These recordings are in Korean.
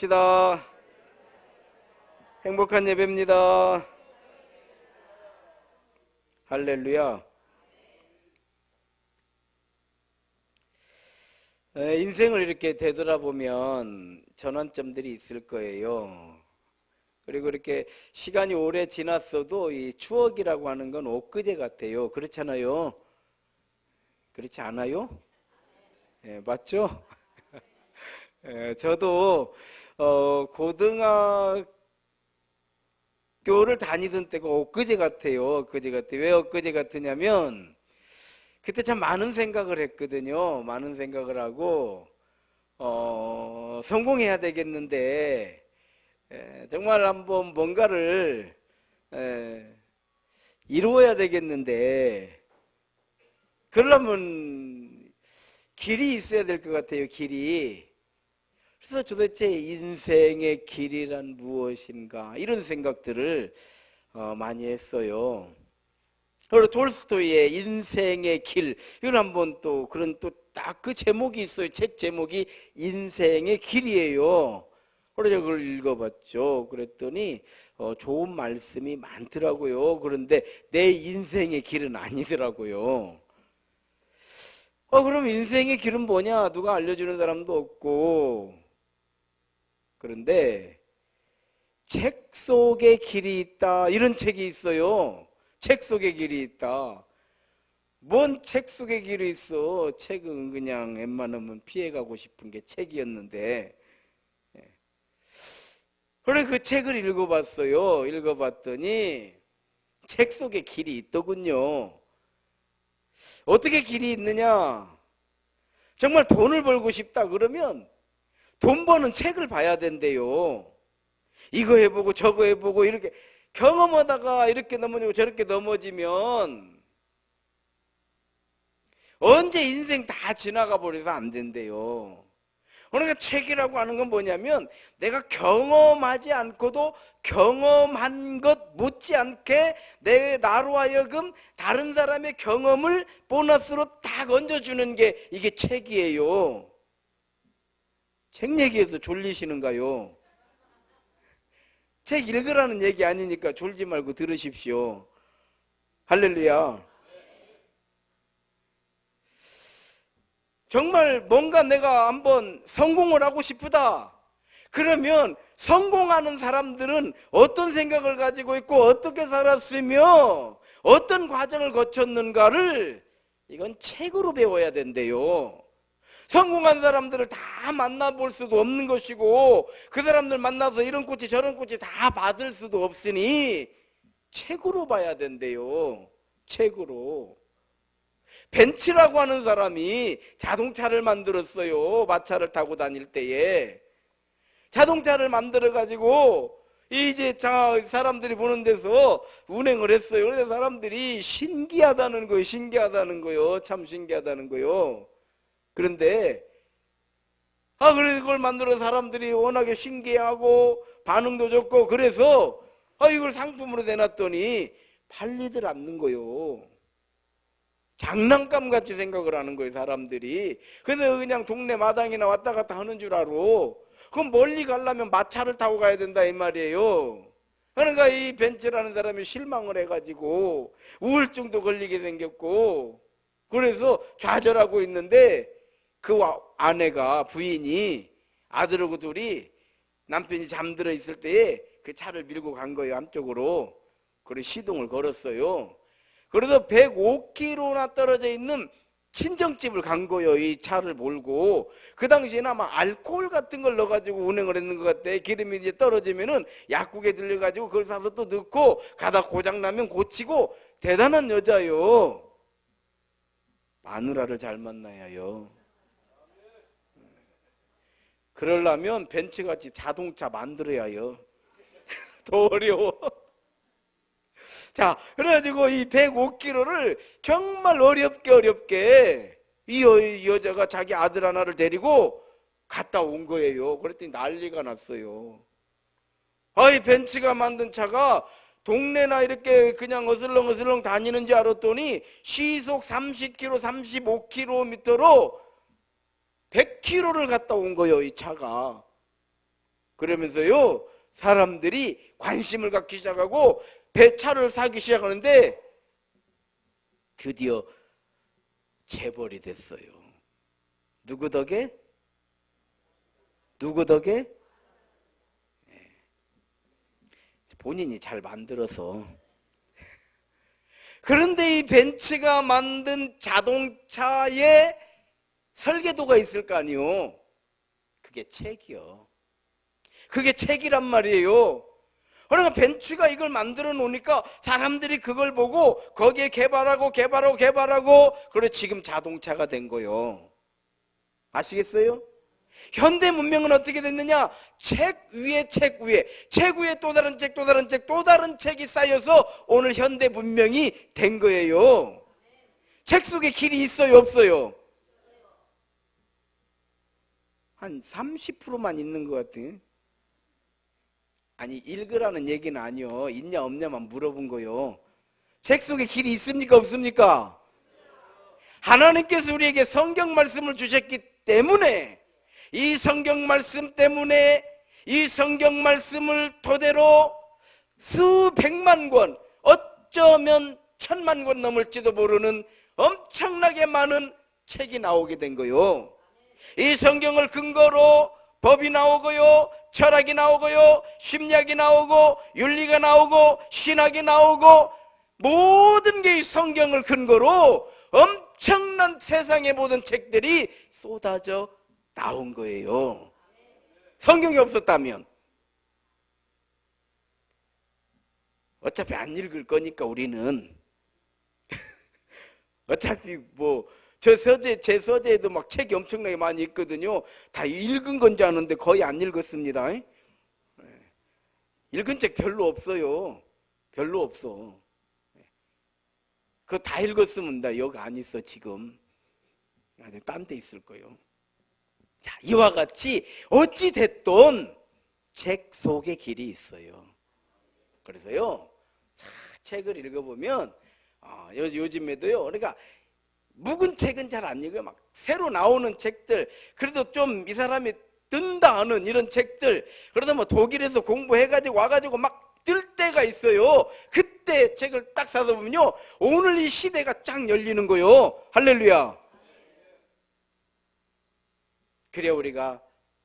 합시다. 행복한 예배입니다. 할렐루야. 인생을 이렇게 되돌아보면 전환점들이 있을 거예요. 그리고 이렇게 시간이 오래 지났어도 이 추억이라고 하는 건 엊그제 같아요. 그렇잖아요. 그렇지 않아요? 맞죠? 저도 고등학교를 다니던 때가 엊그제 같아요. 엊그제 같아요. 왜 엊그제 같으냐면 그때 참 많은 생각을 했거든요. 많은 생각을 하고 성공해야 되겠는데 정말 한번 뭔가를 이루어야 되겠는데 그러려면 길이 있어야 될 것 같아요. 길이. 그래서 도대체 인생의 길이란 무엇인가 이런 생각들을 많이 했어요. 그리고 돌스토이의 인생의 길, 이건 한번 또 그런 또 딱 그 제목이 있어요. 책 제목이 인생의 길이에요. 그래서 그걸 읽어봤죠. 그랬더니 좋은 말씀이 많더라고요. 그런데 내 인생의 길은 아니더라고요. 그럼 인생의 길은 뭐냐? 누가 알려주는 사람도 없고. 그런데 책 속에 길이 있다. 이런 책이 있어요. 책 속에 길이 있다. 뭔 책 속에 길이 있어? 책은 그냥 웬만하면 피해가고 싶은 게 책이었는데. 그래 그 책을 읽어봤어요. 읽어봤더니 책 속에 길이 있더군요. 어떻게 길이 있느냐? 정말 돈을 벌고 싶다 그러면 돈 버는 책을 봐야 된대요. 이거 해보고 저거 해보고 이렇게 경험하다가 이렇게 넘어지고 저렇게 넘어지면 언제 인생 다 지나가 버려서 안 된대요. 그러니까 책이라고 하는 건 뭐냐면 내가 경험하지 않고도 경험한 것 못지않게 나로 하여금 다른 사람의 경험을 보너스로 딱 얹어주는 게 이게 책이에요. 책 얘기해서 졸리시는가요? 책 읽으라는 얘기 아니니까 졸지 말고 들으십시오. 할렐루야. 정말 뭔가 내가 한번 성공을 하고 싶다. 그러면 성공하는 사람들은 어떤 생각을 가지고 있고 어떻게 살았으며 어떤 과정을 거쳤는가를 이건 책으로 배워야 된대요. 성공한 사람들을 다 만나볼 수도 없는 것이고 그 사람들 만나서 이런 코치 저런 코치 다 받을 수도 없으니 책으로 봐야 된대요. 책으로. 벤츠라고 하는 사람이 자동차를 만들었어요. 마차를 타고 다닐 때에 자동차를 만들어 가지고 이제 사람들이 보는 데서 운행을 했어요. 그래서 사람들이 신기하다는 거예요. 신기하다는 거예요. 참 신기하다는 거예요. 그런데 그래서 그걸 만들어 사람들이 워낙에 신기하고 반응도 좋고 그래서 이걸 상품으로 내놨더니 팔리들 않는 거예요. 장난감 같이 생각을 하는 거예요, 사람들이. 그래서 그냥 동네 마당이나 왔다 갔다 하는 줄 알아. 그럼 멀리 가려면 마차를 타고 가야 된다 이 말이에요. 그러니까 이 벤츠라는 사람이 실망을 해가지고 우울증도 걸리게 생겼고 그래서 좌절하고 있는데 그 아내가 부인이 아들하고 둘이 남편이 잠들어 있을 때에 그 차를 밀고 간 거예요, 한쪽으로. 그래서 시동을 걸었어요. 그래서 105km나 떨어져 있는 친정집을 간 거예요. 이 차를 몰고. 그 당시에는 아마 알코올 같은 걸 넣어가지고 운행을 했는 것 같아. 기름이 이제 떨어지면은 약국에 들려가지고 그걸 사서 또 넣고 가다 고장나면 고치고 대단한 여자요. 마누라를 잘 만나야 해요. 그러려면 벤츠같이 자동차 만들어야 해요. 더 어려워. 자, 그래가지고 이 105km를 정말 어렵게 이 여자가 자기 아들 하나를 데리고 갔다 온 거예요. 그랬더니 난리가 났어요. 이 벤츠가 만든 차가 동네나 이렇게 그냥 어슬렁어슬렁 다니는 줄 알았더니 시속 30km, 35km로 100km를 갔다 온 거예요, 이 차가. 그러면서요 사람들이 관심을 갖기 시작하고 배차를 사기 시작하는데 드디어 재벌이 됐어요. 누구 덕에? 누구 덕에? 본인이 잘 만들어서. 그런데 이 벤츠가 만든 자동차에 설계도가 있을 거 아니요. 그게 책이요. 그게 책이란 말이에요. 그러니까 벤츠가 이걸 만들어 놓으니까 사람들이 그걸 보고 거기에 개발하고 그래 지금 자동차가 된 거예요. 아시겠어요? 현대 문명은 어떻게 됐느냐? 책 위에 책 위에 책 위에 또 다른 책 또 다른 책 또 다른 책이 쌓여서 오늘 현대 문명이 된 거예요. 책 속에 길이 있어요 없어요? 한 30%만 있는 것 같아요. 아니 읽으라는 얘기는 아니요. 있냐 없냐만 물어본 거요. 책 속에 길이 있습니까 없습니까? 하나님께서 우리에게 성경 말씀을 주셨기 때문에 이 성경 말씀 때문에 이 성경 말씀을 토대로 수백만 권 어쩌면 1000만 권 넘을지도 모르는 엄청나게 많은 책이 나오게 된 거요. 이 성경을 근거로 법이 나오고요 철학이 나오고요 심리학이 나오고 윤리가 나오고 신학이 나오고 모든 게 이 성경을 근거로 엄청난 세상의 모든 책들이 쏟아져 나온 거예요. 성경이 없었다면 어차피 안 읽을 거니까 우리는 어차피 뭐 제 서재에도 막 책이 엄청나게 많이 있거든요. 다 읽은 건지 아는데 거의 안 읽었습니다. 읽은 책 별로 없어요. 별로 없어. 그거 다 읽었으면 나 여기 안 있어 지금. 딴 데 있을 거예요. 자, 이와 같이 어찌 됐든 책 속에 길이 있어요. 그래서요, 책을 읽어보면 요즘에도요. 그러니까 묵은 책은 잘 안 읽어요. 막 새로 나오는 책들, 그래도 좀 이 사람이 뜬다 하는 이런 책들, 그러다 뭐 독일에서 공부해가지고 와가지고 막 뜰 때가 있어요. 그때 책을 딱 사서 보면요, 오늘 이 시대가 쫙 열리는 거예요. 할렐루야. 그래야 우리가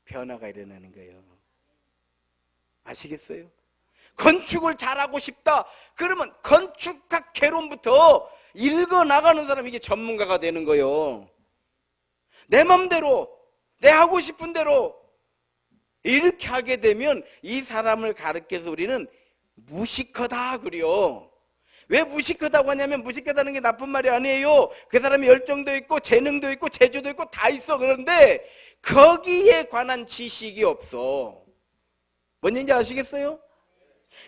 변화가 일어나는 거예요. 아시겠어요? 건축을 잘하고 싶다 그러면 건축학 개론부터 읽어나가는 사람이 이게 전문가가 되는 거예요. 내 맘대로 내 하고 싶은 대로 이렇게 하게 되면 이 사람을 가르쳐서 우리는 무식하다 그래요. 왜 무식하다고 하냐면, 무식하다는 게 나쁜 말이 아니에요. 그 사람이 열정도 있고 재능도 있고 재주도 있고 다 있어. 그런데 거기에 관한 지식이 없어. 뭔 얘기인지 아시겠어요?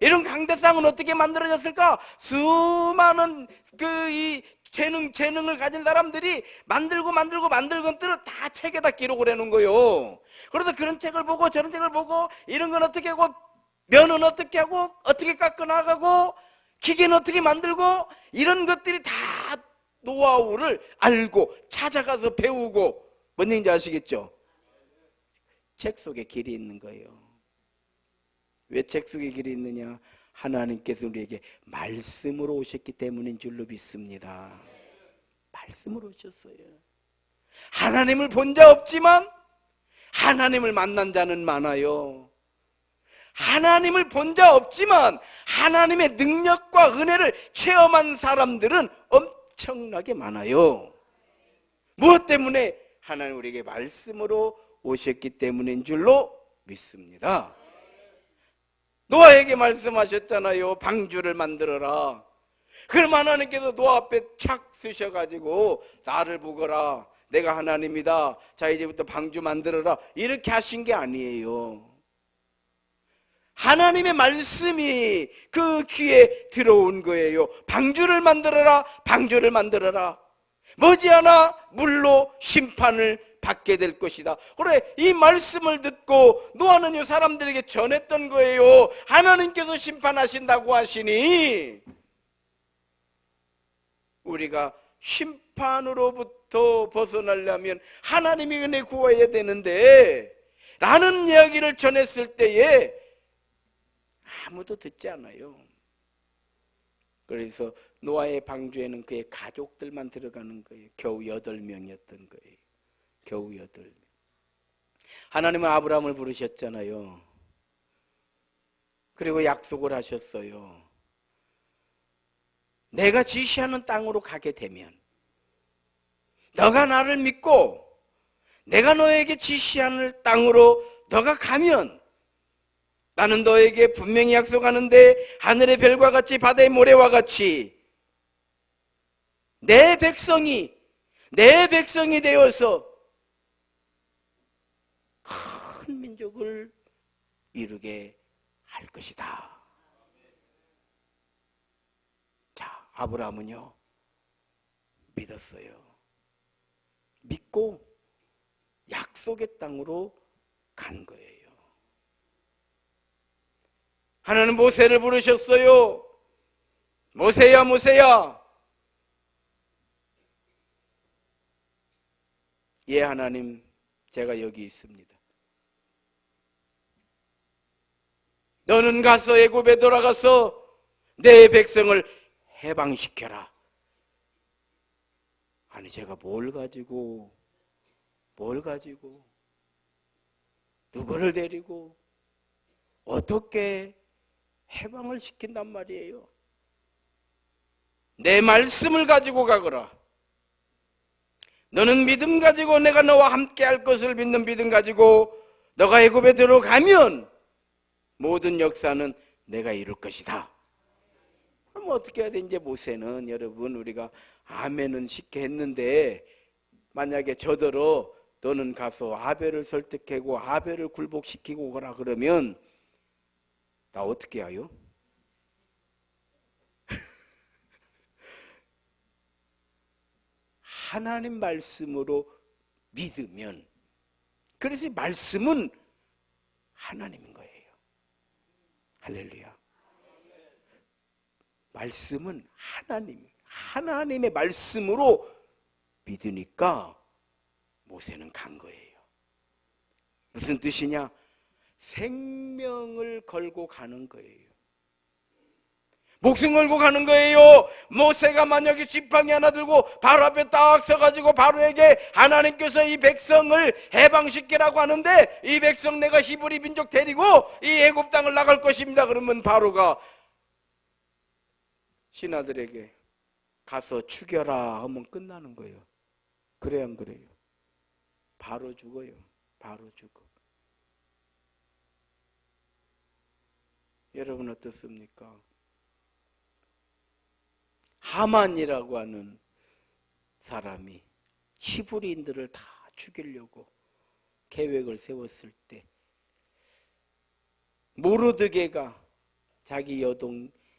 이런 강대상은 어떻게 만들어졌을까? 수많은 이 재능을 가진 사람들이 만들고 것들을 다 책에다 기록을 해놓은 거예요. 그래서 그런 책을 보고 저런 책을 보고 이런 건 어떻게 하고 면은 어떻게 하고 어떻게 깎아 나가고 기계는 어떻게 만들고 이런 것들이 다 노하우를 알고 찾아가서 배우고, 뭔 얘기인지 아시겠죠? 책 속에 길이 있는 거예요. 왜 책 속에 길이 있느냐? 하나님께서 우리에게 말씀으로 오셨기 때문인 줄로 믿습니다. 말씀으로 오셨어요. 하나님을 본 자 없지만 하나님을 만난 자는 많아요. 하나님을 본 자 없지만 하나님의 능력과 은혜를 체험한 사람들은 엄청나게 많아요. 무엇 때문에? 하나님 우리에게 말씀으로 오셨기 때문인 줄로 믿습니다. 노아에게 말씀하셨잖아요. 방주를 만들어라. 그럼 하나님께서 노아 앞에 착 쓰셔가지고 나를 보거라, 내가 하나님이다, 자 이제부터 방주 만들어라, 이렇게 하신 게 아니에요. 하나님의 말씀이 그 귀에 들어온 거예요. 방주를 만들어라, 방주를 만들어라. 머지않아 물로 심판을 받게 될 것이다. 그래, 이 말씀을 듣고 노아는 사람들에게 전했던 거예요. 하나님께서 심판하신다고 하시니 우리가 심판으로부터 벗어나려면 하나님의 은혜 구해야 되는데, 라는 이야기를 전했을 때에 아무도 듣지 않아요. 그래서 노아의 방주에는 그의 가족들만 들어가는 거예요. 겨우 8명이었던 거예요. 겨우 8명. 하나님은 아브라함을 부르셨잖아요. 그리고 약속을 하셨어요. 내가 지시하는 땅으로 가게 되면, 너가 나를 믿고 내가 너에게 지시하는 땅으로 너가 가면 나는 너에게 분명히 약속하는데 하늘의 별과 같이 바다의 모래와 같이 내 백성이 되어서 큰 민족을 이루게 할 것이다. 자, 아브라함은요, 믿었어요. 믿고 약속의 땅으로 간 거예요. 하나님 모세를 부르셨어요. 모세야, 모세야. 예, 하나님, 제가 여기 있습니다. 너는 가서 애굽에 돌아가서 내 백성을 해방시켜라. 아니, 제가 뭘 가지고 누구를 데리고 어떻게 해방을 시킨단 말이에요. 내 말씀을 가지고 가거라. 너는 믿음 가지고 내가 너와 함께 할 것을 믿는 믿음 가지고 너가 애굽에 들어가면 모든 역사는 내가 이룰 것이다. 그럼 어떻게 해야 돼? 이제 모세는, 여러분, 우리가 아멘은 쉽게 했는데 만약에 저더러 너는 가서 아벨을 설득하고 아벨을 굴복시키고 오거라 그러면 나 어떻게 해요? 하나님 말씀으로 믿으면, 그래서 이 말씀은 하나님인 거예요. 할렐루야. 말씀은 하나님의 말씀으로 믿으니까 모세는 간 거예요. 무슨 뜻이냐? 생명을 걸고 가는 거예요. 목숨 걸고 가는 거예요. 모세가 만약에 지팡이 하나 들고 바로 앞에 딱 서가지고 바로에게 하나님께서 이 백성을 해방시키라고 하는데, 이 백성 내가 히브리 민족 데리고 이 애굽 땅을 나갈 것입니다. 그러면 바로가 신하들에게 가서 죽여라 하면 끝나는 거예요. 그래야 안 그래요? 바로 죽어요. 바로 죽어. 여러분 어떻습니까? 하만이라고 하는 사람이 히브리인들을 다 죽이려고 계획을 세웠을 때 모르드게가 자기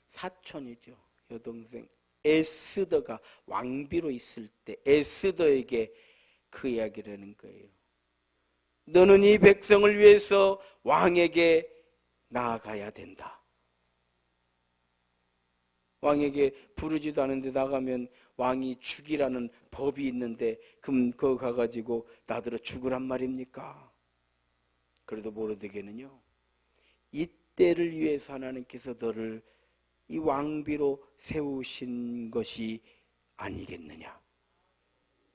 사촌이죠. 여동생 에스더가 왕비로 있을 때 에스더에게 그 이야기를 하는 거예요. 너는 이 백성을 위해서 왕에게 나아가야 된다. 왕에게 부르지도 않은데 나가면 왕이 죽이라는 법이 있는데 그럼 그거 가가지고 나더러 죽으란 말입니까? 그래도 모르드게는요, 이때를 위해서 하나님께서 너를 이 왕비로 세우신 것이 아니겠느냐.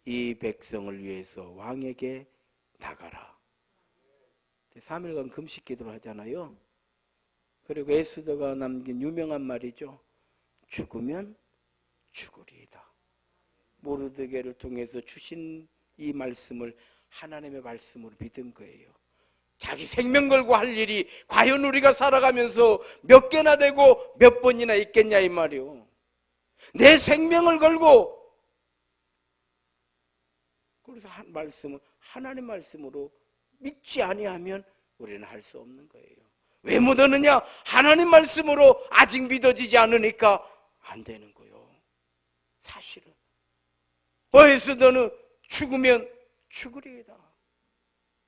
이 백성을 위해서 왕에게 나가라. 3일간 금식 기도를 하잖아요. 그리고 에스더가 남긴 유명한 말이죠. 죽으면 죽으리이다. 모르드게를 통해서 주신 이 말씀을 하나님의 말씀으로 믿은 거예요. 자기 생명 걸고 할 일이 과연 우리가 살아가면서 몇 개나 되고 몇 번이나 있겠냐 이 말이요. 내 생명을 걸고, 그래서 한 말씀을 하나님 말씀으로 믿지 아니하면 우리는 할 수 없는 거예요. 왜 못하느냐? 하나님 말씀으로 아직 믿어지지 않으니까 안 되는 거예요. 사실은 어디서 너는 죽으면 죽으리이다.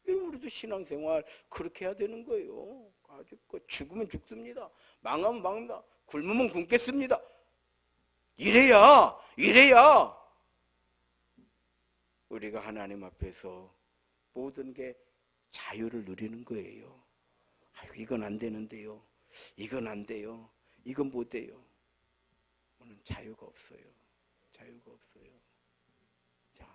우리도 신앙생활 그렇게 해야 되는 거예요. 아주 죽으면 죽습니다. 망하면 망합니다. 굶으면 굶겠습니다. 이래야 우리가 하나님 앞에서 모든 게 자유를 누리는 거예요. 아이고, 이건 안 되는데요. 이건 안 돼요. 이건 못 돼요. 오늘 자유가 없어요. 자유가 없어요. 자,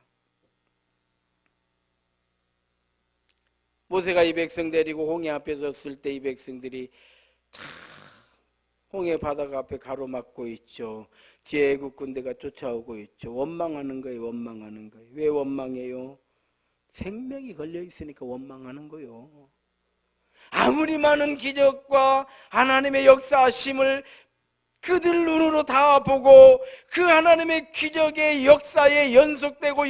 모세가 이 백성 데리고 홍해 앞에 섰을 때 이 백성들이 홍해 바다가 앞에 가로막고 있죠. 뒤에 애국 군대가 쫓아오고 있죠. 원망하는 거예요. 원망하는 거예요. 왜 원망해요? 생명이 걸려 있으니까 원망하는 거예요. 아무리 많은 기적과 하나님의 역사하심을 그들 눈으로 다 보고 그 하나님의 기적의 역사에 연속되고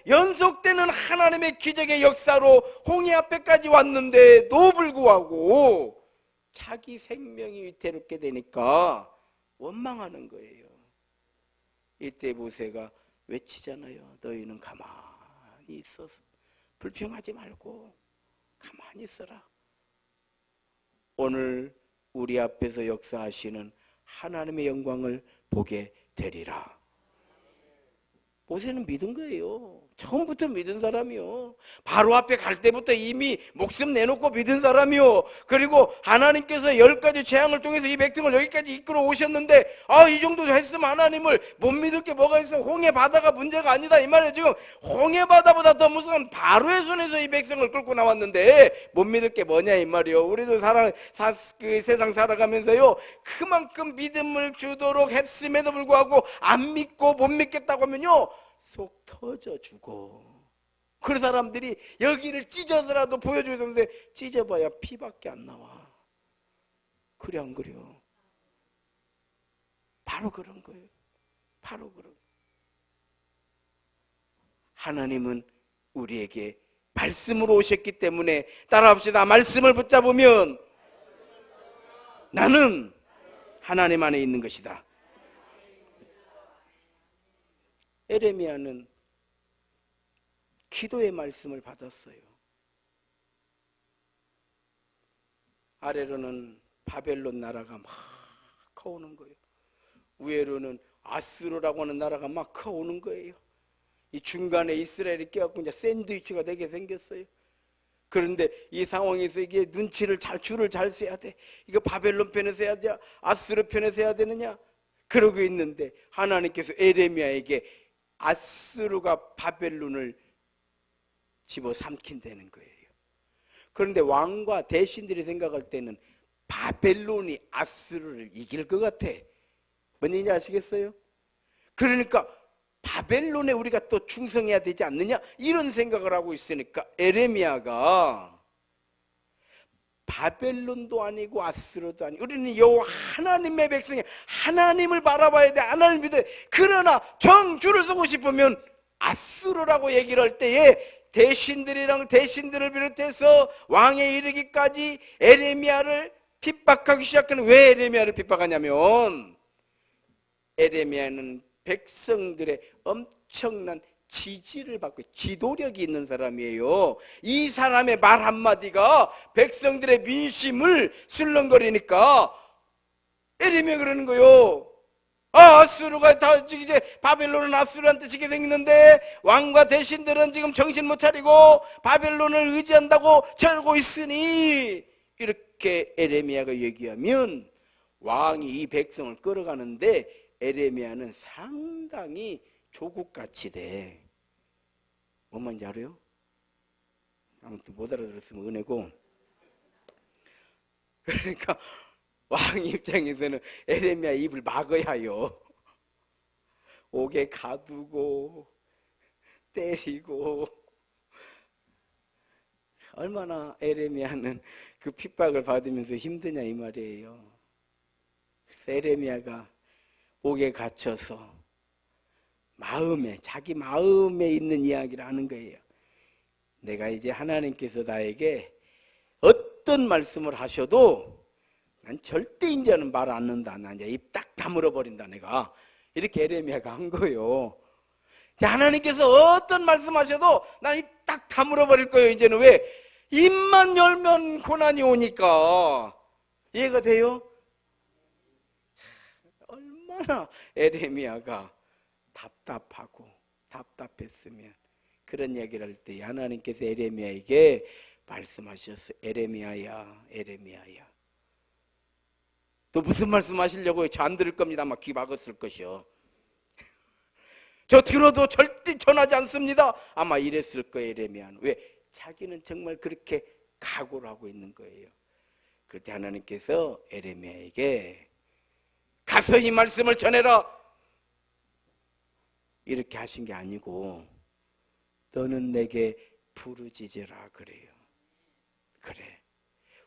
연속되는 하나님의 기적의 역사로 홍해 앞에까지 왔는데도 불구하고 자기 생명이 위태롭게 되니까 원망하는 거예요. 이때 모세가 외치잖아요. 너희는 가만히 있어서 불평하지 말고 가만히 있어라. 오늘 우리 앞에서 역사하시는 하나님의 영광을 보게 되리라. 모세는 믿은 거예요. 처음부터 믿은 사람이요. 바로 앞에 갈 때부터 이미 목숨 내놓고 믿은 사람이요. 그리고 하나님께서 10가지 재앙을 통해서 이 백성을 여기까지 이끌어 오셨는데 이 정도 했으면 하나님을 못 믿을 게 뭐가 있어. 홍해 바다가 문제가 아니다 이 말이에요. 지금 홍해 바다보다 더 무서운 바로의 손에서 이 백성을 끌고 나왔는데 못 믿을 게 뭐냐 이 말이에요. 우리도 그 세상 살아가면서요, 그만큼 믿음을 주도록 했음에도 불구하고 안 믿고 못 믿겠다고 하면요 속 터져 죽어. 그 사람들이 여기를 찢어서라도 보여주는데 찢어봐야 피밖에 안 나와. 그래 안 그래요? 바로 그런 거예요. 바로 그런 거예요. 하나님은 우리에게 말씀으로 오셨기 때문에 따라합시다. 말씀을 붙잡으면 나는 하나님 안에 있는 것이다. 에레미야는 기도의 말씀을 받았어요. 아래로는 바벨론 나라가 막 커오는 거예요. 위에로는 아수르라고 하는 나라가 막 커오는 거예요. 이 중간에 이스라엘이 껴갖고 이제 샌드위치가 되게 생겼어요. 그런데 이 상황에서 이게 줄을 잘 써야 돼. 이거 바벨론 편에서 해야 돼? 아수르 편에서 해야 되느냐? 그러고 있는데 하나님께서 에레미야에게 아수르가 바벨론을 집어삼킨다는 거예요. 그런데 왕과 대신들이 생각할 때는 바벨론이 아수르를 이길 것 같아. 뭔 얘기인지 아시겠어요? 그러니까 바벨론에 우리가 또 충성해야 되지 않느냐 이런 생각을 하고 있으니까 에레미야가 바벨론도 아니고 아수르도 아니고 우리는 여호와 하나님의 백성이 하나님을 바라봐야 돼. 하나님을 믿어야 돼. 그러나 정주를 서고 싶으면 아수르라고 얘기를 할 때에 대신들을 비롯해서 왕에 이르기까지 에레미야를 핍박하기 시작하는. 왜 에레미야를 핍박하냐면 에레미야는 백성들의 엄청난 지지를 받고 기도력이 있는 사람이에요. 이 사람의 말 한마디가 백성들의 민심을 술렁거리니까 에레미야 그러는 거예요. 아수르가 다 이제 바벨론은 아수르한테 지게 생겼는데 왕과 대신들은 지금 정신 못 차리고 바벨론을 의지한다고 절고 있으니 이렇게 에레미야가 얘기하면 왕이 이 백성을 끌어가는데 에레미야는 상당히 조국같이 돼. 뭔 말인지 알아요? 아무튼 못 알아들었으면 은혜고. 그러니까 왕 입장에서는 에레미야 입을 막아야 해요. 옥에 가두고 때리고. 얼마나 에레미야는 그 핍박을 받으면서 힘드냐 이 말이에요. 그래서 에레미야가 옥에 갇혀서 자기 마음에 있는 이야기를 하는 거예요. 내가 이제 하나님께서 나에게 어떤 말씀을 하셔도 난 절대 이제는 말 안 한다. 난 이제 입 딱 다물어 버린다 내가. 이렇게 에레미야가 한 거예요. 하나님께서 어떤 말씀하셔도 난 입 딱 다물어 버릴 거예요. 이제는 왜? 입만 열면 고난이 오니까. 이해가 돼요? 얼마나 에레미야가 답답했으면 그런 얘기를 할 때 하나님께서 에레미야에게 말씀하셨어요. 에레미야야, 에레미야야. 또 무슨 말씀하시려고요? 저 안 들을 겁니다. 아마 귀 막았을 것이요. 저 들어도 절대 전하지 않습니다. 아마 이랬을 거예요, 에레미야는. 왜? 자기는 정말 그렇게 각오를 하고 있는 거예요. 그럴 때 하나님께서 에레미야에게 가서 이 말씀을 전해라, 이렇게 하신 게 아니고 너는 내게 부르짖으라 그래요. 그래,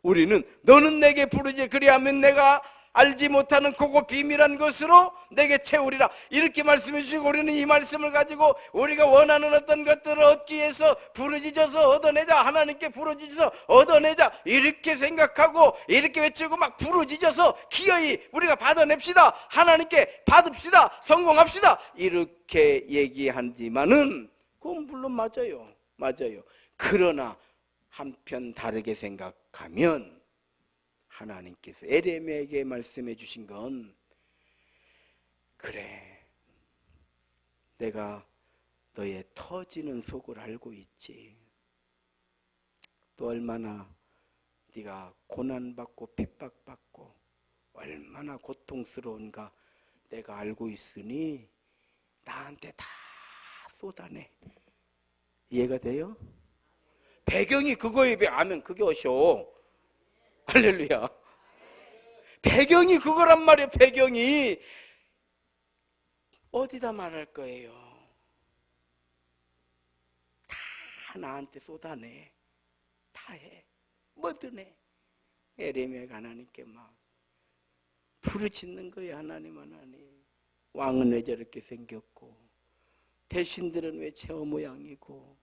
우리는 너는 내게 부르짖으라, 그리하면 내가 알지 못하는 그거 비밀한 것으로 내게 채우리라, 이렇게 말씀해 주시고, 우리는 이 말씀을 가지고 우리가 원하는 어떤 것들을 얻기 위해서 부르짖어서 얻어내자, 하나님께 부르짖어서 얻어내자, 이렇게 생각하고 이렇게 외치고 막 부르짖어서 기어이 우리가 받아냅시다, 하나님께 받읍시다, 성공합시다, 이렇게 얘기하지만은 그건 물론 맞아요. 맞아요. 그러나 한편 다르게 생각하면 하나님께서 에레미야에게 말씀해 주신 건, 그래, 내가 너의 터지는 속을 알고 있지. 또 얼마나 네가 고난받고 핍박받고 얼마나 고통스러운가 내가 알고 있으니 나한테 다 쏟아내. 이해가 돼요? 배경이 그거에 비하면 그게 어쇼. 할렐루야. 배경이 그거란 말이에요. 배경이. 어디다 말할 거예요? 다 나한테 쏟아내. 다 해. 뭐든 해. 에레미야가 하나님께 막 부르짖는 거예요. 하나님, 하나님. 왕은 왜 저렇게 생겼고, 대신들은 왜 저 모양이고,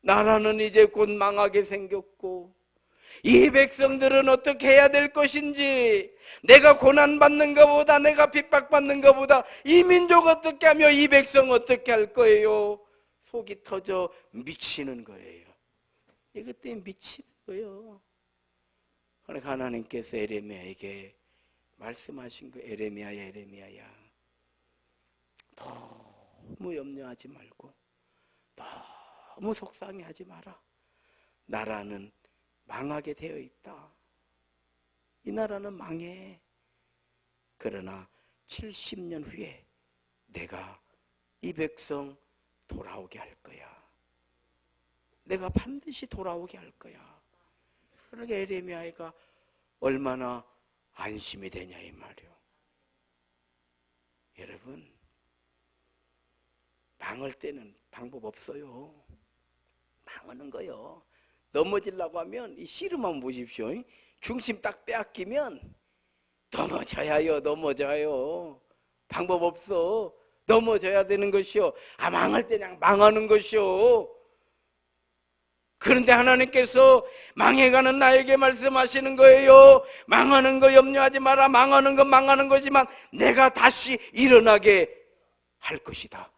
나라는 이제 곧 망하게 생겼고, 이 백성들은 어떻게 해야 될 것인지, 내가 고난받는 것보다, 내가 핍박받는 것보다 이 민족 어떻게 하며 이 백성 어떻게 할 거예요? 속이 터져 미치는 거예요. 이것 때문에 미치는 거예요. 그러니까 하나님께서 에레미야에게 말씀하신 거예요. 에레미야야, 에레미야야, 너무 염려하지 말고 너무 속상해하지 마라. 나라는 망하게 되어 있다. 이 나라는 망해. 그러나 70년 후에 내가 이 백성 돌아오게 할 거야. 내가 반드시 돌아오게 할 거야. 그러니까 에레미야가 얼마나 안심이 되냐 이 말이요. 여러분, 망할 때는 방법 없어요. 망하는 거요. 넘어지려고 하면 이 씨름만 보십시오. 중심 딱 빼앗기면 넘어져야요. 넘어져요. 방법 없어. 넘어져야 되는 것이요. 망할 때 그냥 망하는 것이요. 그런데 하나님께서 망해가는 나에게 말씀하시는 거예요. 망하는 거 염려하지 마라. 망하는 건 망하는 거지만 내가 다시 일어나게 할 것이다.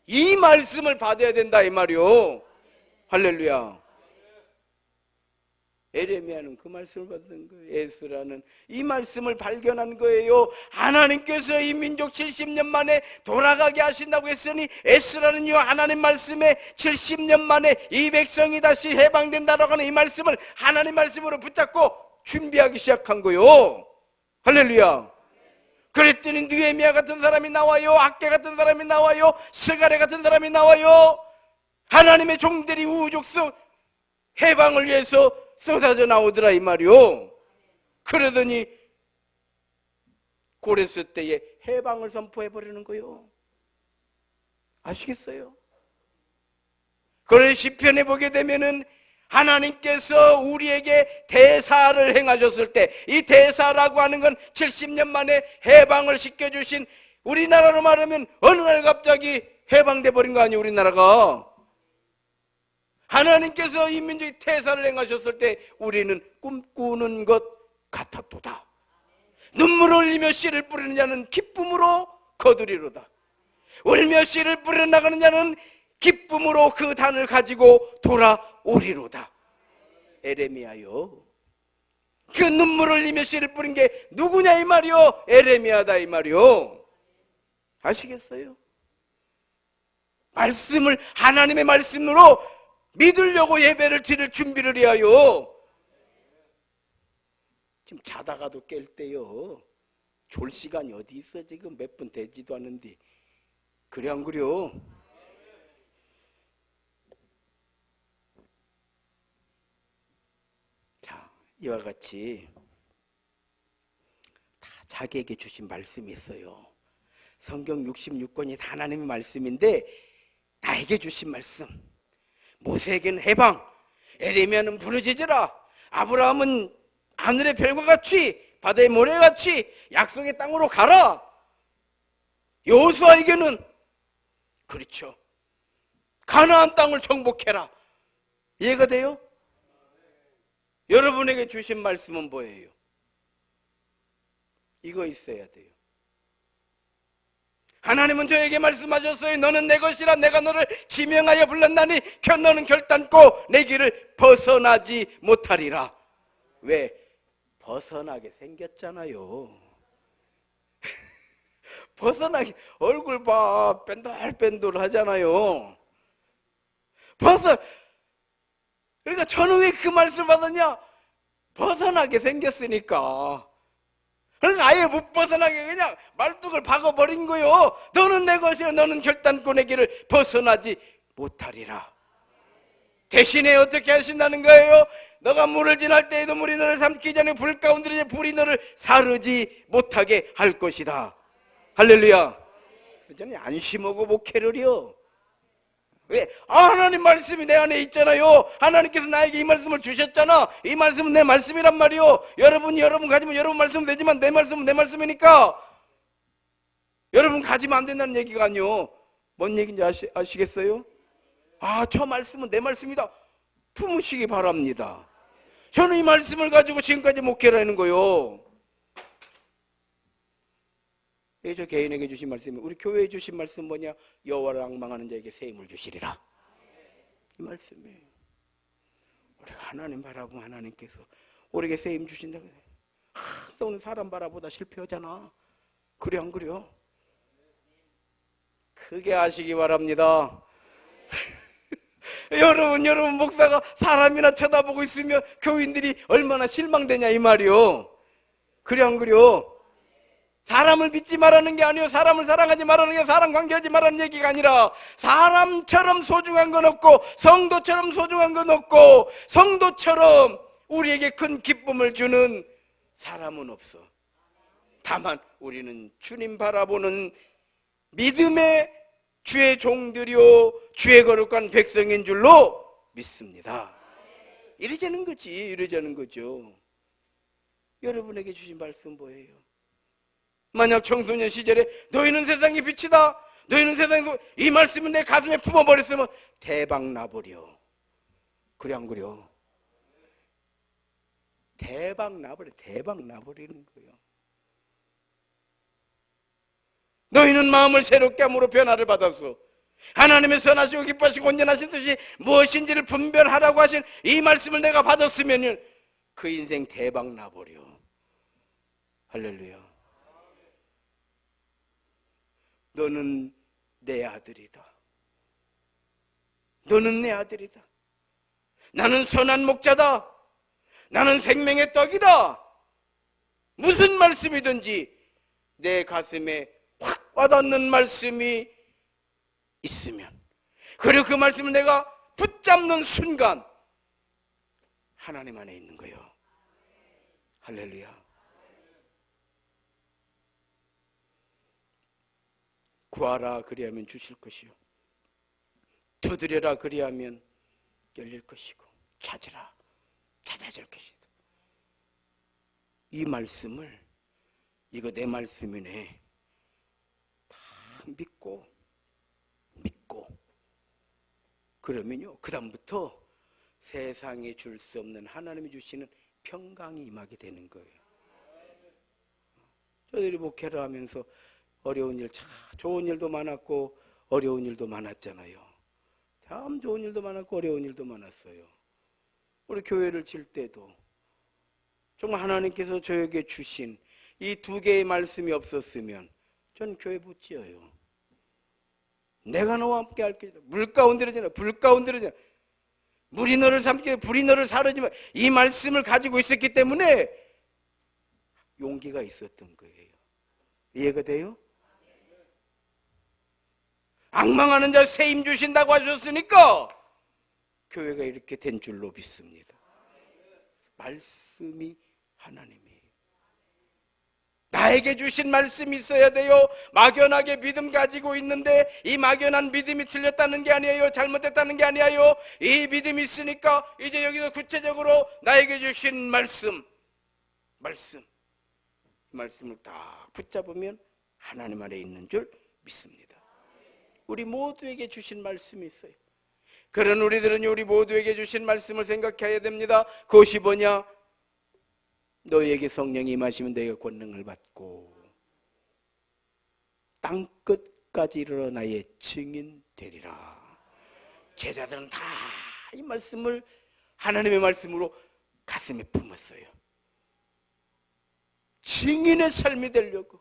이 말씀을 받아야 된다 이 말이요. 할렐루야. 에레미야는 그 말씀을 받은 거예요. 에스라는 이 말씀을 발견한 거예요. 하나님께서 이 민족 70년 만에 돌아가게 하신다고 했으니 에스라는 이 하나님 말씀에 70년 만에 이 백성이 다시 해방된다라고 하는 이 말씀을 하나님 말씀으로 붙잡고 준비하기 시작한 거예요. 할렐루야. 그랬더니 느헤미야 같은 사람이 나와요. 학개 같은 사람이 나와요. 스가랴 같은 사람이 나와요. 하나님의 종들이 우후죽순 해방을 위해서 쏟아져 나오더라 이 말이요. 그러더니 고레스 때에 해방을 선포해버리는 거요. 아시겠어요? 그래서 시편에 보게 되면은 하나님께서 우리에게 대사를 행하셨을 때, 이 대사라고 하는 건 70년 만에 해방을 시켜주신, 우리나라로 말하면 어느 날 갑자기 해방돼 버린 거 아니에요 우리나라가. 하나님께서 이 민족이 태사를 행하셨을 때 우리는 꿈꾸는 것 같았도다. 눈물을 흘리며 씨를 뿌리는 자는 기쁨으로 거두리로다. 울며 씨를 뿌려 나가는 자는 기쁨으로 그 단을 가지고 돌아오리로다. 에레미야요. 그 눈물을 흘리며 씨를 뿌린 게 누구냐 이 말이요. 에레미야다 이 말이요. 아시겠어요? 말씀을 하나님의 말씀으로 믿으려고 예배를 드릴 준비를 해야요. 지금 자다가도 깰 때요. 졸 시간이 어디 있어? 지금 몇 분 되지도 않는데. 그래 안 그래요? 자, 이와 같이 다 자기에게 주신 말씀이 있어요. 성경 66권이 다 하나님의 말씀인데 나에게 주신 말씀. 모세에게는 해방, 에레미야는 부르짖으라, 아브라함은 하늘의 별과 같이 바다의 모래같이 약속의 땅으로 가라. 여호수아에게는 그렇죠, 가나안 땅을 정복해라. 이해가 돼요? 여러분에게 주신 말씀은 뭐예요? 이거 있어야 돼요. 하나님은 저에게 말씀하셨어요. 너는 내 것이라 내가 너를 지명하여 불렀나니 너는 결단코 내 길을 벗어나지 못하리라. 왜? 벗어나게 생겼잖아요. 벗어나게, 얼굴 봐, 뺀돌뺀돌 하잖아요. 그러니까 저는 왜 그 말씀을 받았냐? 벗어나게 생겼으니까. 그러니까 아예 못 벗어나게 그냥 말뚝을 박아버린 거요. 너는 내 것이요 너는 결단코 내 길을 벗어나지 못하리라. 대신에 어떻게 하신다는 거예요? 너가 물을 지날 때에도 물이 너를 삼키기 전에 불 가운데 불이 너를 사르지 못하게 할 것이다. 할렐루야. 저는 안심하고 목회를요. 왜? 하나님 말씀이 내 안에 있잖아요. 하나님께서 나에게 이 말씀을 주셨잖아. 이 말씀은 내 말씀이란 말이요. 여러분 가지면 여러분 말씀은 되지만 내 말씀은 내 말씀이니까 여러분 가지면 안 된다는 얘기가 아니요. 뭔 얘기인지 아시겠어요? 저 말씀은 내 말씀이다. 품으시기 바랍니다. 저는 이 말씀을 가지고 지금까지 목회를 하는 거요. 저 개인에게 주신 말씀이, 우리 교회에 주신 말씀 뭐냐? 여호와를 앙망하는 자에게 새 힘을 주시리라. 이 말씀이에요. 우리가 하나님 바라보면 하나님께서 우리에게 새 힘 주신다고. 너는 사람 바라보다 실패하잖아. 그래 안 그래요? 크게 아시기 바랍니다. 여러분 목사가 사람이나 쳐다보고 있으면 교인들이 얼마나 실망되냐 이 말이요. 그래 안 그래요? 사람을 믿지 말라는 게 아니에요. 사람을 사랑하지 말라는 게, 사람 관계하지 말라는 얘기가 아니라, 사람처럼 소중한 건 없고 성도처럼 소중한 건 없고 성도처럼 우리에게 큰 기쁨을 주는 사람은 없어. 다만 우리는 주님 바라보는 믿음의 주의 종들이요 주의 거룩한 백성인 줄로 믿습니다. 이러자는 거죠. 여러분에게 주신 말씀 뭐예요? 만약 청소년 시절에 너희는 세상의 빛이다, 너희는 세상에서, 이 말씀은 내 가슴에 품어버렸으면 대박 나버려. 그래 안 그래요? 대박 나버리는 거예요. 너희는 마음을 새롭게 함으로 변화를 받았어. 하나님의 선하시고 기뻐하시고 온전하신 뜻이 무엇인지를 분별하라고 하신 이 말씀을 내가 받았으면 그 인생 대박 나버려. 할렐루야. 너는 내 아들이다. 너는 내 아들이다. 나는 선한 목자다. 나는 생명의 떡이다. 무슨 말씀이든지 내 가슴에 확 와닿는 말씀이 있으면, 그리고 그 말씀을 내가 붙잡는 순간 하나님 안에 있는 거예요. 할렐루야. 구하라 그리하면 주실 것이요, 두드려라 그리하면 열릴 것이고, 찾으라 찾아질 것이다. 이 말씀을, 이거 내 말씀이네, 다 믿고 그러면요, 그 다음부터 세상에 줄 수 없는 하나님이 주시는 평강이 임하게 되는 거예요. 저희들이 목회를 하면서 어려운 일, 참 좋은 일도 많았고 어려운 일도 많았잖아요. 참 좋은 일도 많았고 어려운 일도 많았어요. 우리 교회를 질 때도 정말 하나님께서 저에게 주신 이 두 개의 말씀이 없었으면 전 교회 못 지어요. 내가 너와 함께 할 것이다. 물 가운데로 지나 불 가운데로 지나 물이 너를 삼키고 불이 너를 사르지만 이 말씀을 가지고 있었기 때문에 용기가 있었던 거예요. 이해가 돼요? 앙망하는 자 새 힘 주신다고 하셨으니까 교회가 이렇게 된 줄로 믿습니다. 말씀이 하나님이에요. 나에게 주신 말씀이 있어야 돼요. 막연하게 믿음 가지고 있는데 이 막연한 믿음이 틀렸다는 게 아니에요. 잘못됐다는 게 아니에요. 이 믿음이 있으니까 이제 여기서 구체적으로 나에게 주신 말씀을 다 붙잡으면 하나님 안에 있는 줄 믿습니다. 우리 모두에게 주신 말씀이 있어요. 그런 우리들은 우리 모두에게 주신 말씀을 생각해야 됩니다. 그것이 뭐냐? 너희에게 성령이 임하시면 너희가 권능을 받고 땅끝까지 이르러 나의 증인 되리라. 제자들은 다 이 말씀을 하나님의 말씀으로 가슴에 품었어요. 증인의 삶이 되려고.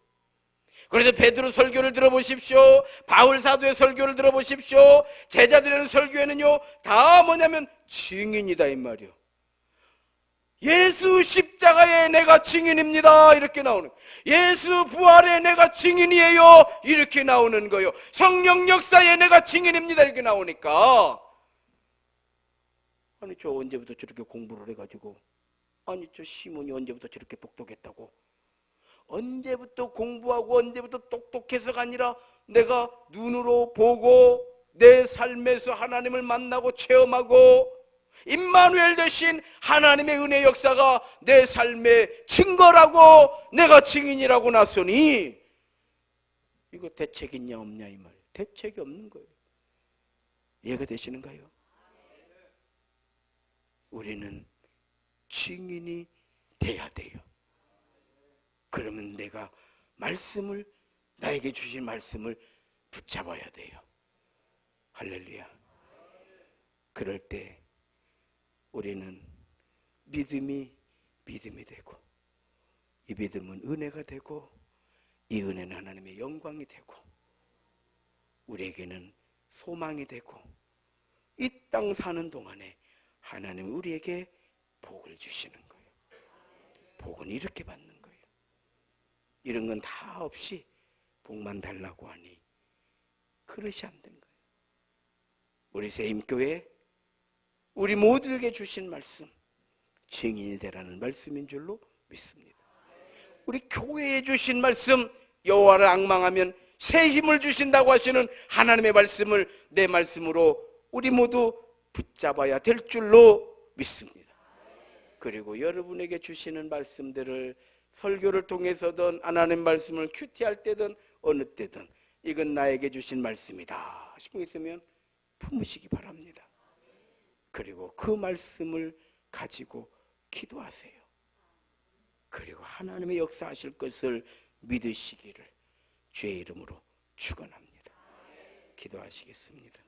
그래서 베드로 설교를 들어보십시오. 바울 사도의 설교를 들어보십시오. 제자들의 설교에는요 다 뭐냐면 증인이다 이 말이요. 예수 십자가에 내가 증인입니다 이렇게 나오는 거예요. 예수 부활에 내가 증인이에요 이렇게 나오는 거예요. 성령 역사에 내가 증인입니다 이렇게 나오니까 아니 저 언제부터 저렇게 공부를 해가지고 아니 저 시몬이 언제부터 저렇게 똑똑했다고 언제부터 공부하고 언제부터 똑똑해서가 아니라 내가 눈으로 보고 내 삶에서 하나님을 만나고 체험하고 임마누엘 대신 하나님의 은혜 역사가 내 삶의 증거라고 내가 증인이라고 나서니 이거 대책 있냐 없냐 이 말이에요. 대책이 없는 거예요. 이해가 되시는가요? 우리는 증인이 돼야 돼요. 그러면 내가 나에게 주신 말씀을 붙잡아야 돼요. 할렐루야. 그럴 때 우리는 믿음이 되고 이 믿음은 은혜가 되고 이 은혜는 하나님의 영광이 되고 우리에게는 소망이 되고 이 땅 사는 동안에 하나님은 우리에게 복을 주시는 거예요. 복은 이렇게 받는 거예요. 이런 건 다 없이 복만 달라고 하니 그릇이 안 된 거예요. 우리 세임교회 우리 모두에게 주신 말씀 증인이 되라는 말씀인 줄로 믿습니다. 우리 교회에 주신 말씀 여호와를 앙망하면 새 힘을 주신다고 하시는 하나님의 말씀을 내 말씀으로 우리 모두 붙잡아야 될 줄로 믿습니다. 그리고 여러분에게 주시는 말씀들을 설교를 통해서든 하나님 말씀을 큐티할 때든 어느 때든 이건 나에게 주신 말씀이다 싶은 게 있으면 품으시기 바랍니다. 그리고 그 말씀을 가지고 기도하세요. 그리고 하나님의 역사하실 것을 믿으시기를 주의 이름으로 축원합니다. 기도하시겠습니다.